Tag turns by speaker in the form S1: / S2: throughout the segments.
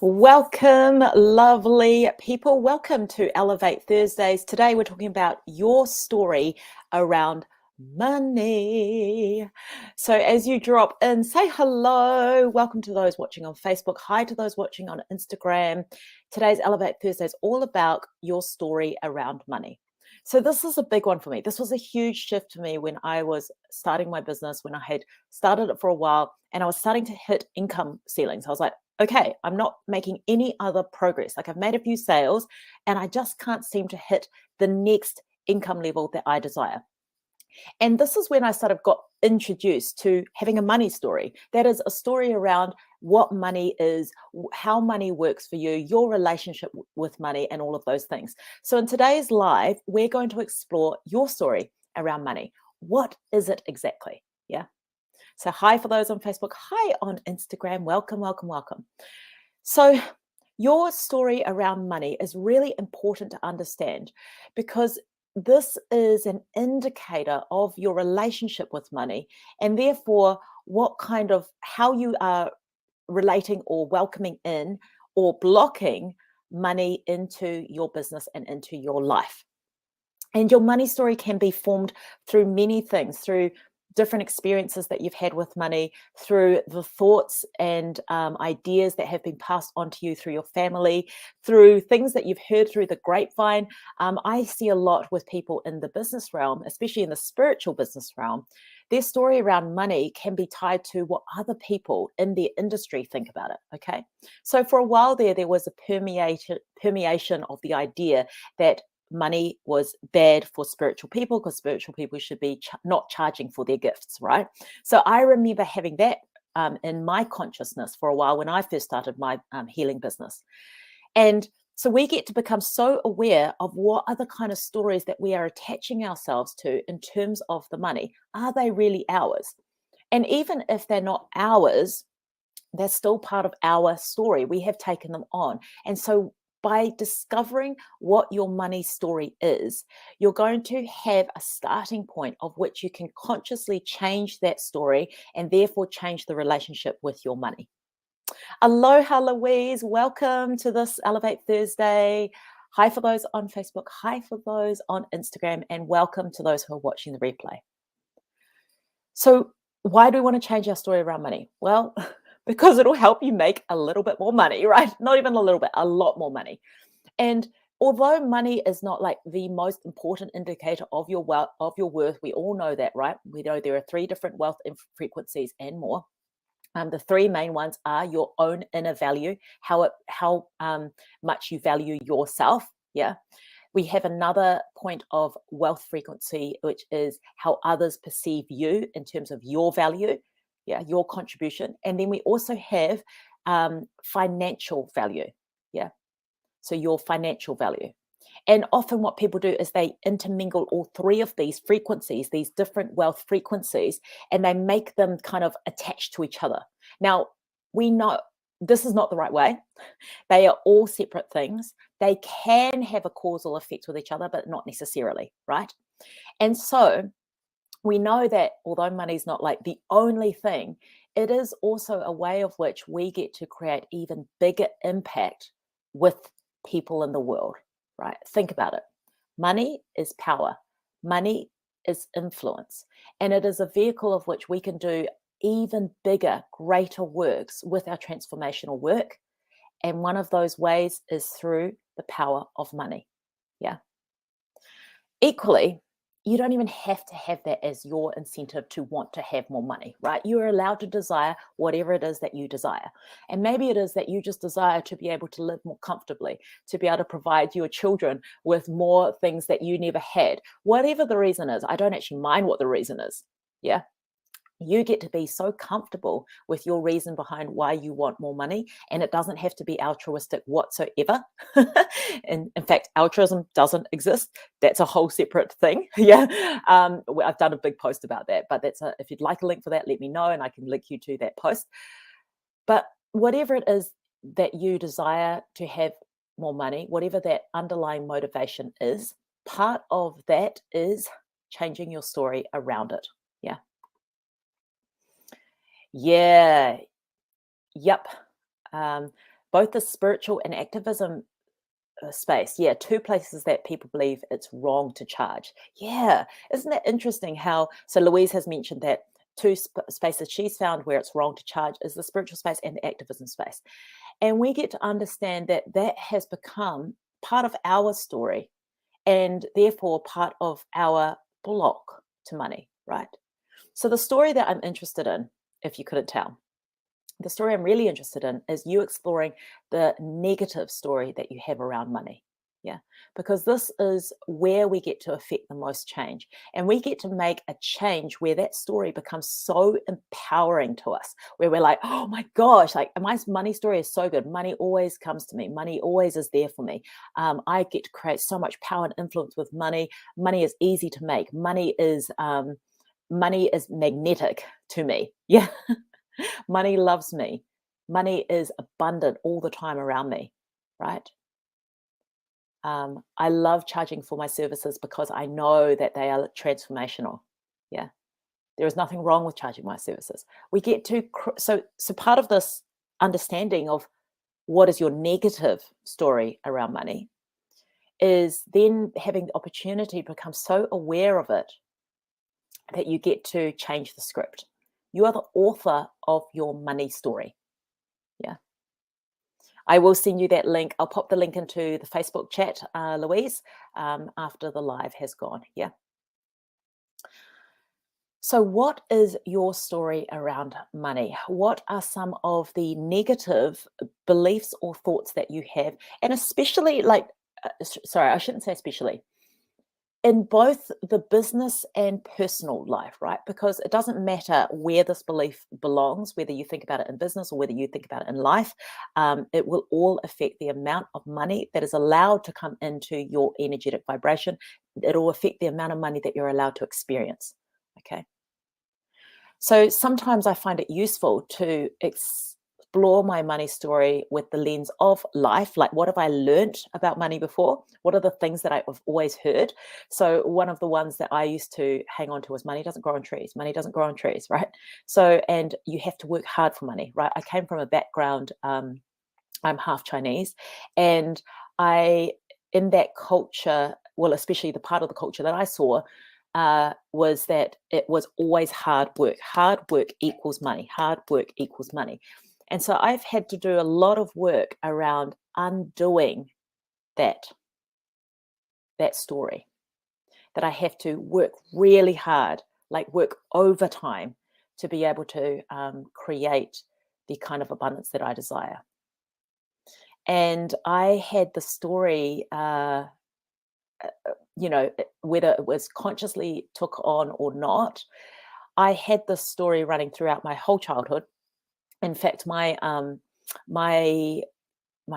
S1: Welcome, lovely people. Welcome to Elevate Thursdays. Today we're talking about your story around money. So as you drop in, say hello. Welcome to those watching on Facebook. Hi to those watching on Instagram. Today's Elevate Thursday is all about your story around money. So this is a big one for me. This was a huge shift for me when I was starting my business, when I had started it for a while and I was starting to hit income ceilings. I was like, okay, I'm not making any other progress. Like I've made a few sales and I just can't seem to hit the next income level that I desire. And this is when I sort of got introduced to having a money story. That is a story around what money is, how money works for you, your relationship with money, and all of those things. So in today's live, we're going to explore your story around money. What is it exactly? Yeah. So hi for those on Facebook, hi on Instagram. Welcome, welcome, welcome. So your story around money is really important to understand because this is an indicator of your relationship with money and therefore how you are relating or welcoming in or blocking money into your business and into your life. And your money story can be formed through many things, through different experiences that you've had with money, through the thoughts and ideas that have been passed on to you through your family, through things that you've heard through the grapevine. I see a lot with people in the business realm, especially in the spiritual business realm. Their story around money can be tied to what other people in their industry think about it. Okay. So for a while there was a permeation of the idea that money was bad for spiritual people because spiritual people should be not charging for their gifts, right? So I remember having that in my consciousness for a while when I first started my healing business. And so we get to become so aware of what are the kind of stories that we are attaching ourselves to in terms of the money. Are they really ours? And even if they're not ours, they're still part of our story. We have taken them on. And so by discovering what your money story is, you're going to have a starting point of which you can consciously change that story and therefore change the relationship with your money. Aloha, Louise. Welcome to this Elevate Thursday. Hi for those on Facebook. Hi for those on Instagram. And welcome to those who are watching the replay. So why do we want to change our story around money? Well, because it'll help you make a little bit more money, right? Not even a little bit, a lot more money. And although money is not like the most important indicator of your wealth, of your worth, we all know that, right? We know there are 3 different wealth frequencies and more. The 3 main ones are your own inner value, how much you value yourself. Yeah. We have another point of wealth frequency, which is how others perceive you in terms of your value, yeah, your contribution. And then we also have financial value, yeah. So your financial value. And often what people do is they intermingle all 3 of these frequencies, these different wealth frequencies, and they make them kind of attached to each other. Now, we know this is not the right way. They are all separate things. They can have a causal effect with each other, but not necessarily, right? And so we know that although money is not like the only thing, it is also a way of which we get to create even bigger impact with people in the world, right? Think about it. Money is power. Money is influence. And it is a vehicle of which we can do even bigger, greater works with our transformational work. And one of those ways is through the power of money. Yeah. Equally, you don't even have to have that as your incentive to want to have more money, right? You are allowed to desire whatever it is that you desire. And maybe it is that you just desire to be able to live more comfortably, to be able to provide your children with more things that you never had. Whatever the reason is, I don't actually mind what the reason is. Yeah. You get to be so comfortable with your reason behind why you want more money, and it doesn't have to be altruistic whatsoever. In fact, altruism doesn't exist. That's a whole separate thing. Yeah, I've done a big post about that, but if you'd like a link for that, let me know and I can link you to that post. But whatever it is that you desire to have more money, whatever that underlying motivation is, part of that is changing your story around it. Yeah. Yeah. Yep. both the spiritual and activism space. Yeah, two places that people believe it's wrong to charge. Yeah, isn't that interesting how, so Louise has mentioned that two spaces she's found where it's wrong to charge is the spiritual space and the activism space. And we get to understand that that has become part of our story and therefore part of our block to money, right? So the story that I'm interested in, if you couldn't tell, the story I'm really interested in is you exploring the negative story that you have around money. Yeah, because this is where we get to affect the most change. And we get to make a change where that story becomes so empowering to us, where we're like, oh my gosh, like my money story is so good. Money always comes to me. Money always is there for me. I get to create so much power and influence with money. Money is easy to make. Money is magnetic to me. Yeah. Money loves me. Money is abundant all the time around me, right? I love charging for my services because I know that they are transformational. Yeah, there is nothing wrong with charging my services. We get to so part of this understanding of what is your negative story around money is then having the opportunity to become so aware of it that you get to change the script. You are the author of your money story. Yeah. I will send you that link. I'll pop the link into the Facebook chat, Louise, after the live has gone. Yeah. So, what is your story around money? What are some of the negative beliefs or thoughts that you have? And especially, like, sorry, I shouldn't say especially in both the business and personal life, right? Because it doesn't matter where this belief belongs, whether you think about it in business or whether you think about it in life, it will all affect the amount of money that is allowed to come into your energetic vibration. It'll affect the amount of money that you're allowed to experience. Okay. So sometimes I find it useful to explore my money story with the lens of life. Like, what have I learned about money before? What are the things that I've always heard? So one of the ones that I used to hang on to was money doesn't grow on trees. Money doesn't grow on trees, right? So, and you have to work hard for money, right? I came from a background, I'm half Chinese, and in that culture, well, especially the part of the culture that I saw, was that it was always hard work. Hard work equals money. Hard work equals money. And so I've had to do a lot of work around undoing that story, that I have to work really hard, like work overtime to be able to create the kind of abundance that I desire. And I had the story, whether it was consciously took on or not, I had this story running throughout my whole childhood. In fact, my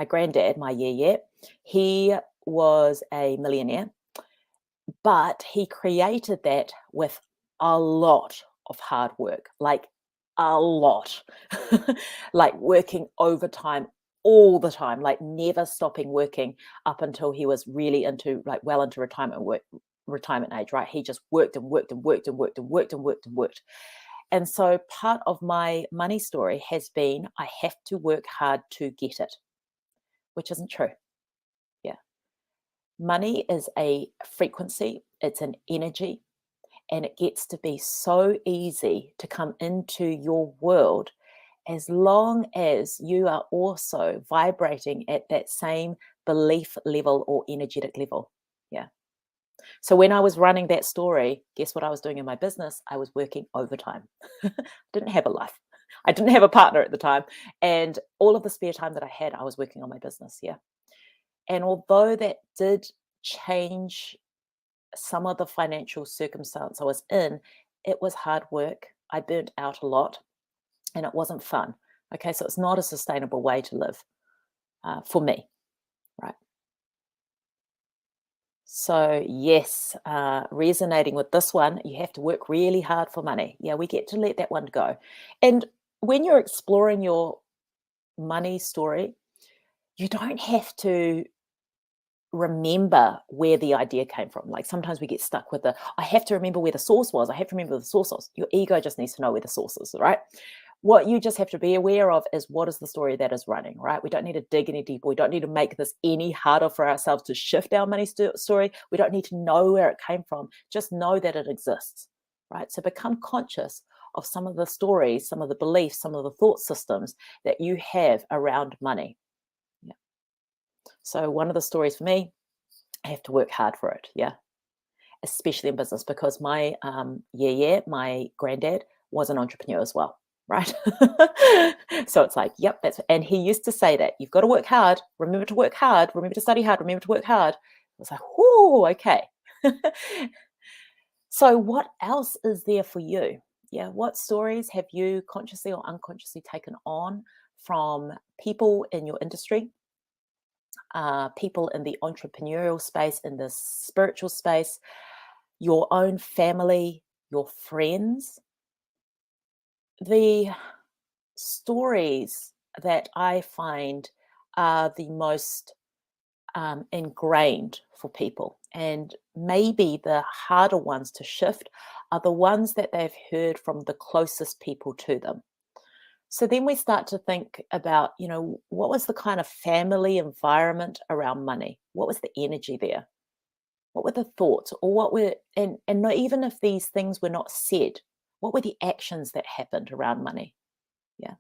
S1: granddad, my yeye, he was a millionaire, but he created that with a lot of hard work, like a lot, like working overtime all the time, like never stopping working up until he was really into like well into retirement age, right? He just worked and worked and worked and worked and worked and worked and worked. And so part of my money story has been I have to work hard to get it, which isn't true. Yeah. Money is a frequency, it's an energy, and it gets to be so easy to come into your world as long as you are also vibrating at that same belief level or energetic level. Yeah. So when I was running that story, guess what I was doing in my business? I was working overtime. Didn't have a life. I didn't have a partner at the time. And all of the spare time that I had, I was working on my business. Yeah. And although that did change some of the financial circumstance I was in, it was hard work. I burnt out a lot and it wasn't fun. Okay. So it's not a sustainable way to live for me. Right. So, yes, resonating with this one, you have to work really hard for money. Yeah, we get to let that one go. And when you're exploring your money story, you don't have to remember where the idea came from. Like sometimes we get stuck with I have to remember where the source was. I have to remember where the source was. Your ego just needs to know where the source is, right? What you just have to be aware of is what is the story that is running, right? We don't need to dig any deeper. We don't need to make this any harder for ourselves to shift our money story. We don't need to know where it came from. Just know that it exists, right? So become conscious of some of the stories, some of the beliefs, some of the thought systems that you have around money. Yeah. So one of the stories for me, I have to work hard for it. Yeah. Especially in business, because my my granddad was an entrepreneur as well, right? So it's like, yep, and he used to say that you've got to work hard, remember to work hard, remember to study hard, remember to work hard. I was like, whoo, okay. So what else is there for you? Yeah, what stories have you consciously or unconsciously taken on from people in your industry, people in the entrepreneurial space, in the spiritual space, your own family, your friends? The stories that I find are the most ingrained for people, and maybe the harder ones to shift are the ones that they've heard from the closest people to them. So then we start to think about, what was the kind of family environment around money? What was the energy there? What were the thoughts, or what were, and not even if these things were not said, what were the actions that happened around money? Yeah.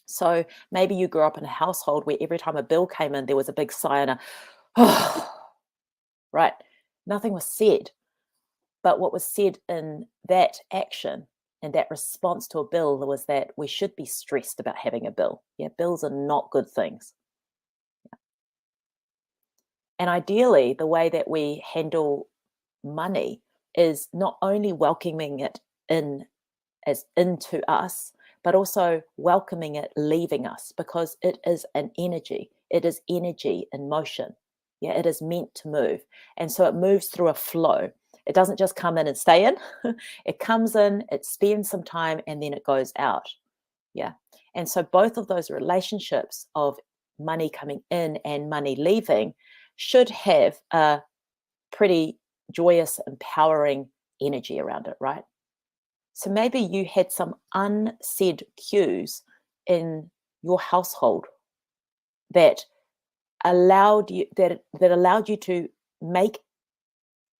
S1: So maybe you grew up in a household where every time a bill came in, there was a big sigh and a, oh, right? Nothing was said. But what was said in that action and that response to a bill was that we should be stressed about having a bill. Yeah, bills are not good things. And ideally, the way that we handle money is not only welcoming it in as into us, but also welcoming it leaving us, because it is an energy. It is energy in motion. Yeah, it is meant to move. And so it moves through a flow. It doesn't just come in and stay in. It comes in, it spends some time, and then it goes out. Yeah. And so both of those relationships of money coming in and money leaving should have a pretty joyous, empowering energy around it, right? So maybe you had some unsaid cues in your household that allowed you to make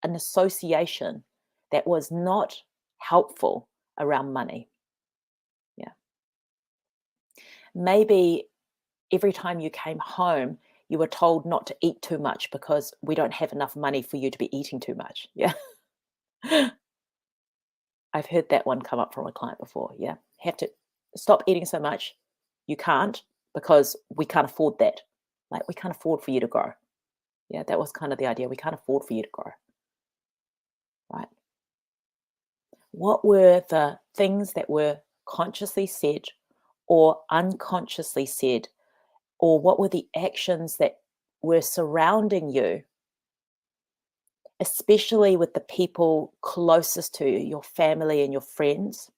S1: an association that was not helpful around money. Yeah. Maybe every time you came home, you were told not to eat too much because we don't have enough money for you to be eating too much. Yeah. I've heard that one come up from a client before. Yeah. Have to stop eating so much. You can't, because we can't afford that. Like, we can't afford for you to grow. Yeah. That was kind of the idea. We can't afford for you to grow. Right. What were the things that were consciously said or unconsciously said, or what were the actions that were surrounding you, especially with the people closest to you, your family and your friends,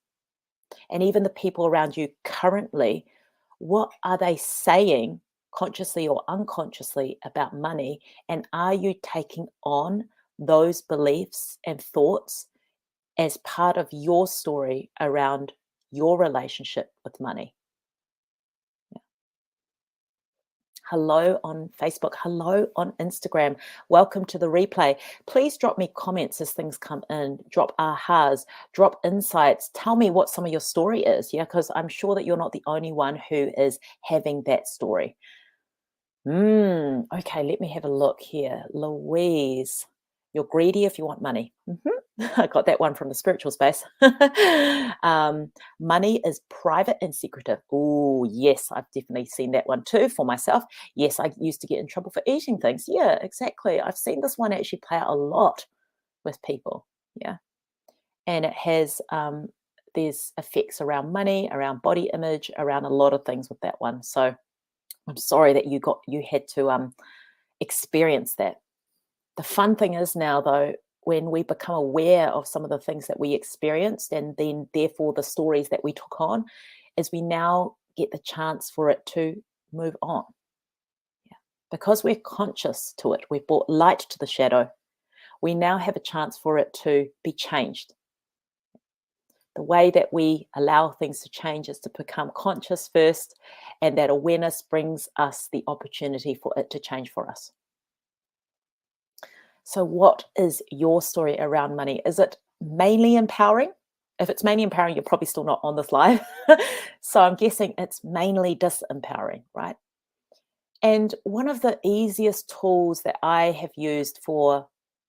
S1: and even the people around you currently? What are they saying, consciously or unconsciously, about money? And are you taking on those beliefs and thoughts as part of your story around your relationship with money? Hello on Facebook. Hello on Instagram. Welcome to the replay. Please drop me comments as things come in. Drop ahas, drop insights. Tell me what some of your story is. Yeah, because I'm sure that you're not the only one who is having that story. Okay, let me have a look here. Louise, you're greedy if you want money. I got that one from the spiritual space. Money is private and secretive. Oh, yes, I've definitely seen that one too for myself. Yes, I used to get in trouble for eating things. Yeah, exactly. I've seen this one actually play out a lot with people. Yeah. And it has, there's effects around money, around body image, around a lot of things with that one. So I'm sorry that you had to experience that. The fun thing is now, though, when we become aware of some of the things that we experienced, and then therefore the stories that we took on, is we now get the chance for it to move on. Yeah. Because we're conscious to it, we've brought light to the shadow. We now have a chance for it to be changed. The way that we allow things to change is to become conscious first, and that awareness brings us the opportunity for it to change for us. So, what is your story around money? Is it mainly empowering? If it's mainly empowering, you're probably still not on this live. So, I'm guessing it's mainly disempowering, right? And one of the easiest tools that I have used for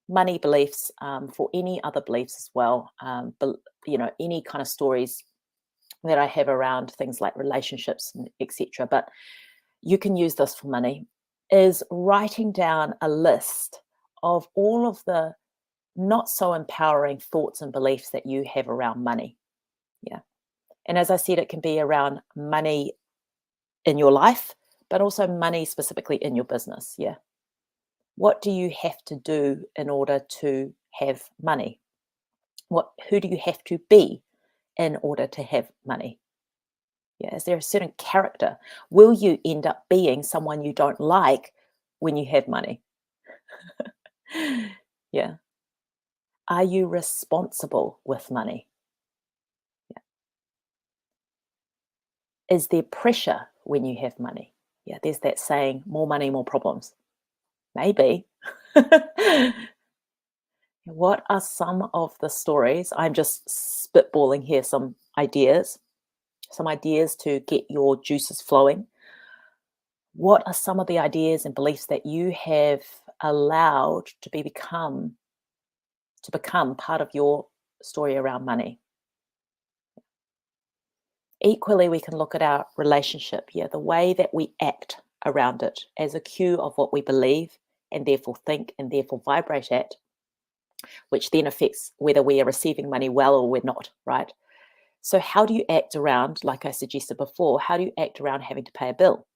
S1: money beliefs, for any other beliefs as well, any kind of stories that I have around things like relationships and etc. But you can use this for money, is writing down a list of all of the not so empowering thoughts and beliefs that you have around money. Yeah. And as I said, it can be around money in your life, but also money specifically in your business. Yeah. What do you have to do in order to have money? Who do you have to be in order to have money? Yeah, is there a certain character? Will you end up being someone you don't like when you have money? Yeah. Are you responsible with money? Yeah. Is there pressure when you have money? Yeah, there's that saying, more money, more problems. Maybe. What are some of the stories? I'm just spitballing here some ideas to get your juices flowing. What are some of the ideas and beliefs that you have allowed to become part of your story around money? Equally, we can look at our relationship, the way that we act around it as a cue of what we believe and therefore think and therefore vibrate at, which then affects whether we are receiving money well or we're not, right? So how do you act around, like I suggested before, how do you act around having to pay a bill?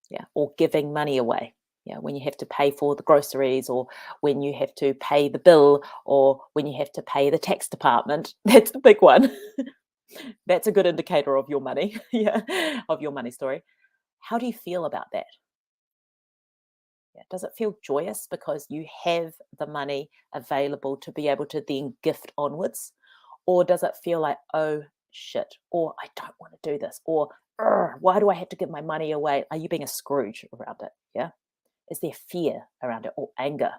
S1: Yeah, or giving money away. Yeah, when you have to pay for the groceries, or when you have to pay the bill, or when you have to pay the tax department. That's the big one. That's a good indicator of your money, yeah, of your money story. How do you feel about that? Yeah, does it feel joyous because you have the money available to be able to then gift onwards? Or does it feel like, oh shit, or I don't want to do this, or why do I have to give my money away? Are you being a Scrooge around it? Yeah. Is there fear around it or anger?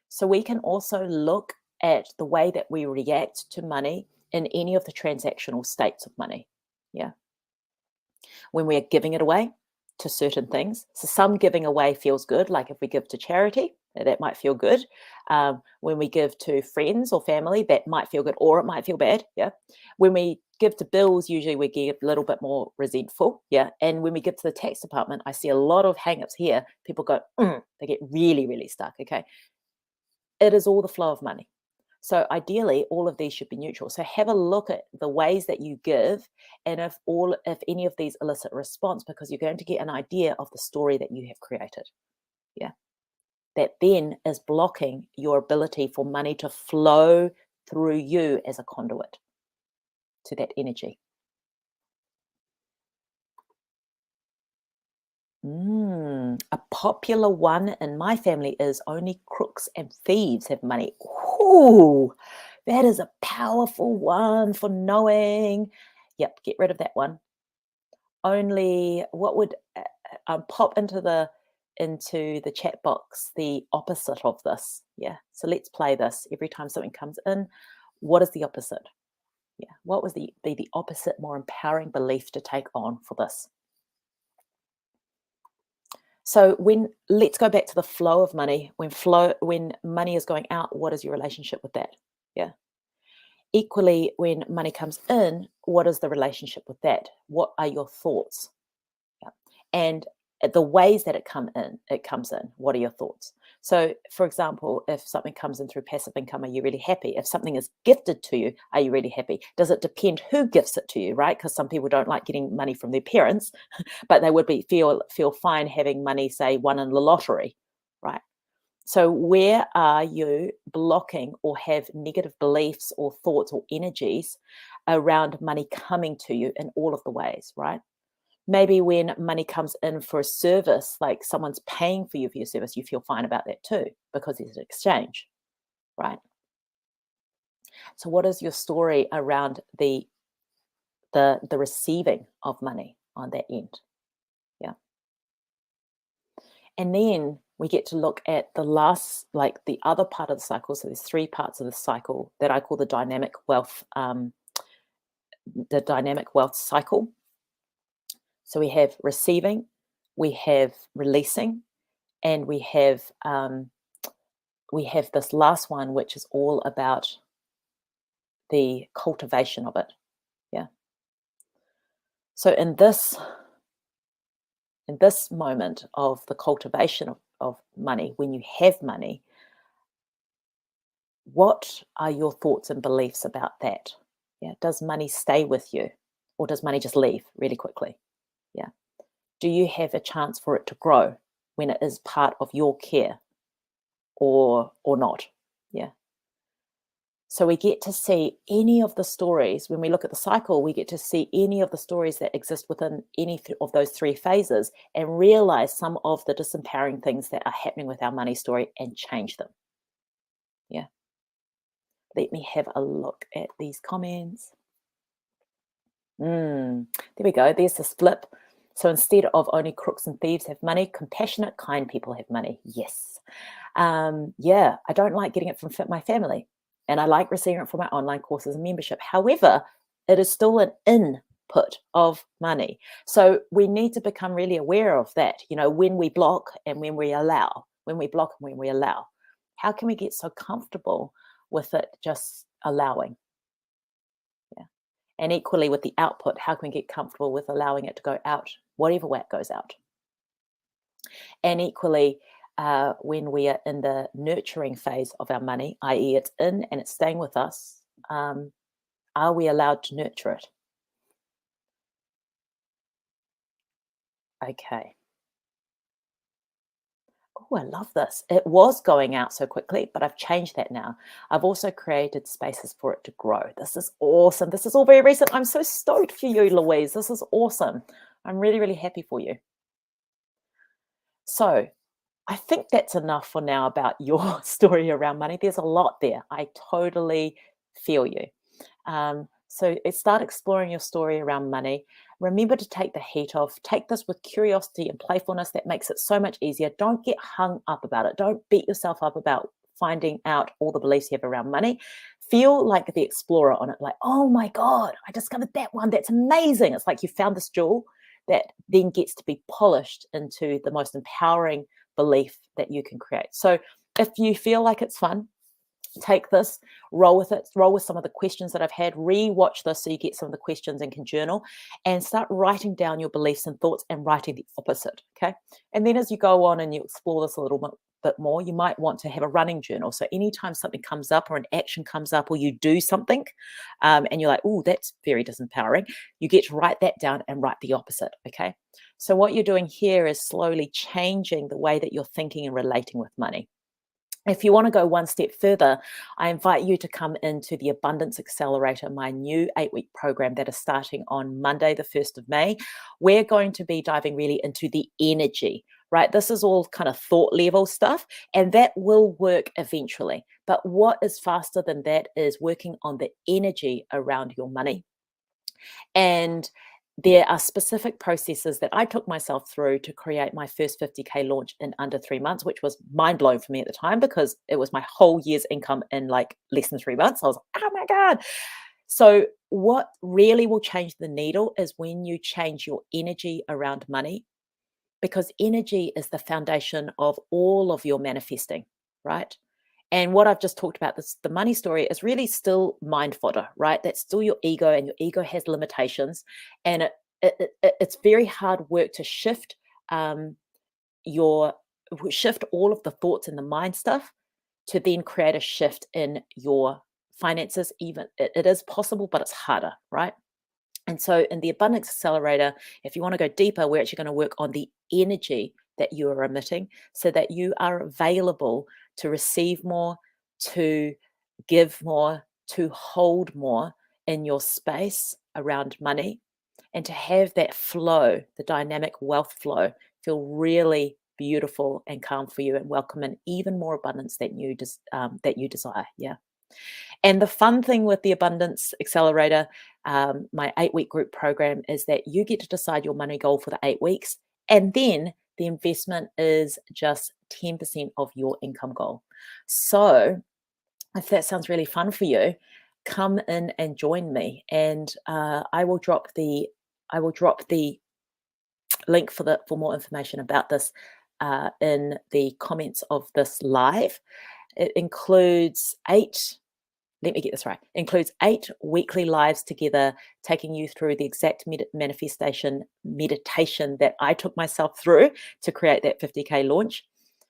S1: So we can also look at the way that we react to money in any of the transactional states of money. Yeah. When we are giving it away to certain things. So some giving away feels good, like if we give to charity, that might feel good. When we give to friends or family, that might feel good, or it might feel bad. Yeah. When we give to bills, usually we get a little bit more resentful. Yeah. And when we give to the tax department, I see a lot of hang-ups here. People go, they get really, really stuck. Okay. It is all the flow of money. So ideally, all of these should be neutral. So have a look at the ways that you give, and if any of these elicit a response, because you're going to get an idea of the story that you have created. Yeah. That then is blocking your ability for money to flow through you as a conduit to that energy. A popular one in my family is only crooks and thieves have money. Ooh, that is a powerful one for knowing. Yep, get rid of that one. Only what would pop into the chat box the opposite of this? Yeah. So let's play this every time something comes in. What is the opposite? Yeah. What was be the opposite, more empowering belief to take on for this? So let's go back to the flow of money. When money is going out, what is your relationship with that? Yeah. Equally, when money comes in, what is the relationship with that? What are your thoughts? Yeah. And the ways that it comes in. What are your thoughts? So, for example, if something comes in through passive income, are you really happy? If something is gifted to you, are you really happy? Does it depend who gifts it to you, right? Because some people don't like getting money from their parents, but they would feel fine having money, say, won in the lottery, right? So, where are you blocking or have negative beliefs or thoughts or energies around money coming to you in all of the ways, right? Maybe when money comes in for a service, like someone's paying for you for your service, you feel fine about that too, because it's an exchange, right? So what is your story around the receiving of money on that end? Yeah. And then we get to look at the last, like the other part of the cycle. So there's three parts of the cycle that I call the dynamic wealth cycle. So we have receiving, we have releasing, and we have this last one, which is all about the cultivation of it. Yeah. So in this moment of the cultivation of money, when you have money, what are your thoughts and beliefs about that? Yeah. Does money stay with you, or does money just leave really quickly? Yeah. Do you have a chance for it to grow when it is part of your care, or not? Yeah. So we get to see any of the stories when we look at the cycle, we get to see any of the stories that exist within any of those three phases and realize some of the disempowering things that are happening with our money story and change them. Yeah. Let me have a look at these comments. There we go. There's this flip. So instead of only crooks and thieves have money, compassionate, kind people have money. Yes. Yeah, I don't like getting it from my family, and I like receiving it from my online courses and membership. However, it is still an input of money. So we need to become really aware of that, when we block and when we allow, when we block and when we allow. How can we get so comfortable with it just allowing? Yeah. And equally with the output, how can we get comfortable with allowing it to go out, whatever way it goes out? And equally, when we are in the nurturing phase of our money, i.e., it's in and it's staying with us, are we allowed to nurture it? Okay. Oh, I love this. It was going out so quickly, but I've changed that now. I've also created spaces for it to grow. This is awesome. This is all very recent. I'm so stoked for you, Louise. This is awesome. I'm really, really happy for you. So, I think that's enough for now about your story around money. There's a lot there. I totally feel you. So start exploring your story around money. Remember to take the heat off. Take this with curiosity and playfulness. That makes it so much easier. Don't get hung up about it. Don't beat yourself up about finding out all the beliefs you have around money. Feel like the explorer on it, like, oh my God, I discovered that one. That's amazing. It's like you found this jewel that then gets to be polished into the most empowering belief that you can create. So if you feel like it's fun, take this, roll with it, roll with some of the questions that I've had, re-watch this so you get some of the questions and can journal, and start writing down your beliefs and thoughts and writing the opposite. Okay. And then as you go on and you explore this a little bit more, you might want to have a running journal. So anytime something comes up or an action comes up or you do something and you're like, oh, that's very disempowering, you get to write that down and write the opposite. Okay. So what you're doing here is slowly changing the way that you're thinking and relating with money. If you want to go one step further, I invite you to come into the Abundance Accelerator, my new 8-week program that is starting on Monday, the 1st of May. We're going to be diving really into the energy, right? This is all kind of thought level stuff, and that will work eventually. But what is faster than that is working on the energy around your money. And there are specific processes that I took myself through to create my first 50K launch in under 3 months, which was mind blowing for me at the time because it was my whole year's income in like less than 3 months. I was like, oh my God. So what really will change the needle is when you change your energy around money, because energy is the foundation of all of your manifesting, right? And what I've just talked about, the money story, is really still mind fodder, right? That's still your ego, and your ego has limitations, and it's very hard work to shift shift all of the thoughts and the mind stuff to then create a shift in your finances. Even it is possible, but it's harder, right? And so in the Abundance Accelerator, if you want to go deeper, we're actually going to work on the energy that you are emitting so that you are available to receive more, to give more, to hold more in your space around money, and to have that flow, the dynamic wealth flow, feel really beautiful and calm for you and welcome in even more abundance that you desire. Yeah. And the fun thing with the Abundance Accelerator, my 8-week group program, is that you get to decide your money goal for the 8 weeks, and then the investment is just 10% of your income goal. So if that sounds really fun for you, come in and join me, and I will drop the link for more information about this in the comments of this live. It includes 8. Let me get this right. Includes 8 weekly lives together, taking you through the exact manifestation meditation that I took myself through to create that 50K launch.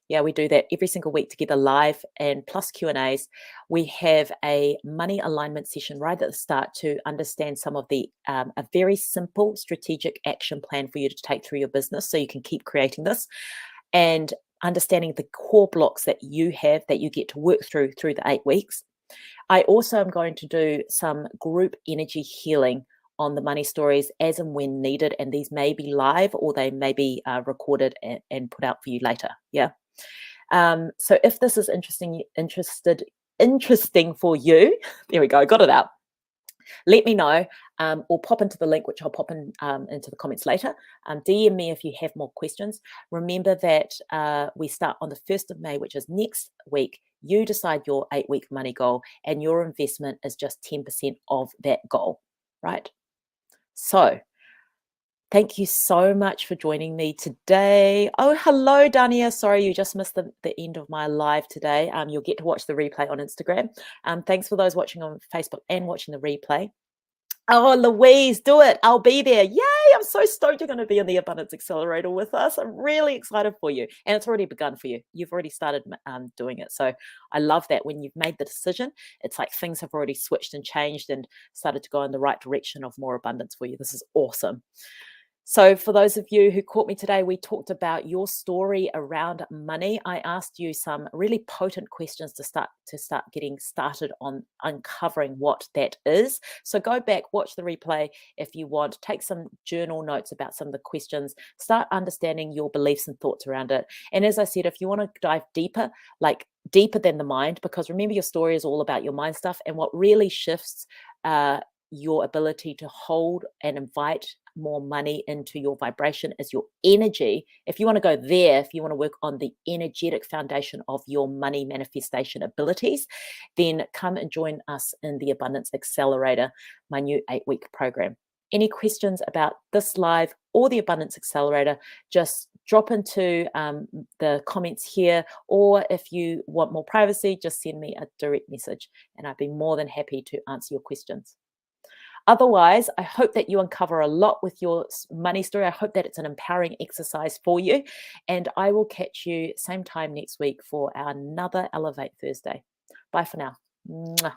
S1: Yeah, we do that every single week together live, and plus Q&As. We have a money alignment session right at the start to understand some of the, a very simple strategic action plan for you to take through your business so you can keep creating this, and understanding the core blocks that you have that you get to work through the 8 weeks. I also am going to do some group energy healing on the money stories as and when needed, and these may be live or they may be recorded and put out for you later. Yeah. So if this is interesting for you, there we go, got it out. Let me know, or pop into the link, which I'll pop in into the comments later. DM me if you have more questions. Remember that we start on the 1st of May, which is next week. You decide your 8-week money goal, and your investment is just 10% of that goal, right? So thank you so much for joining me today. Oh, hello, Dania. Sorry, you just missed the end of my live today. You'll get to watch the replay on Instagram. Thanks for those watching on Facebook and watching the replay. Oh, Louise, do it. I'll be there. Yay. I'm so stoked you're going to be in the Abundance Accelerator with us. I'm really excited for you. And it's already begun for you. You've already started doing it. So I love that when you've made the decision, it's like things have already switched and changed and started to go in the right direction of more abundance for you. This is awesome. So for those of you who caught me today, we talked about your story around money. I asked you some really potent questions to start getting started on uncovering what that is. So go back, watch the replay if you want, take some journal notes about some of the questions, start understanding your beliefs and thoughts around it. And as I said, if you want to dive deeper, like deeper than the mind, because remember your story is all about your mind stuff, and what really shifts your ability to hold and invite more money into your vibration is your energy. If you want to go there, if you want to work on the energetic foundation of your money manifestation abilities, then come and join us in the Abundance Accelerator, my new 8-week program. Any questions about this live or the Abundance Accelerator, just drop into the comments here, or if you want more privacy, just send me a direct message and I'd be more than happy to answer your questions. Otherwise, I hope that you uncover a lot with your money story. I hope that it's an empowering exercise for you. And I will catch you same time next week for another Elevate Thursday. Bye for now. Mwah.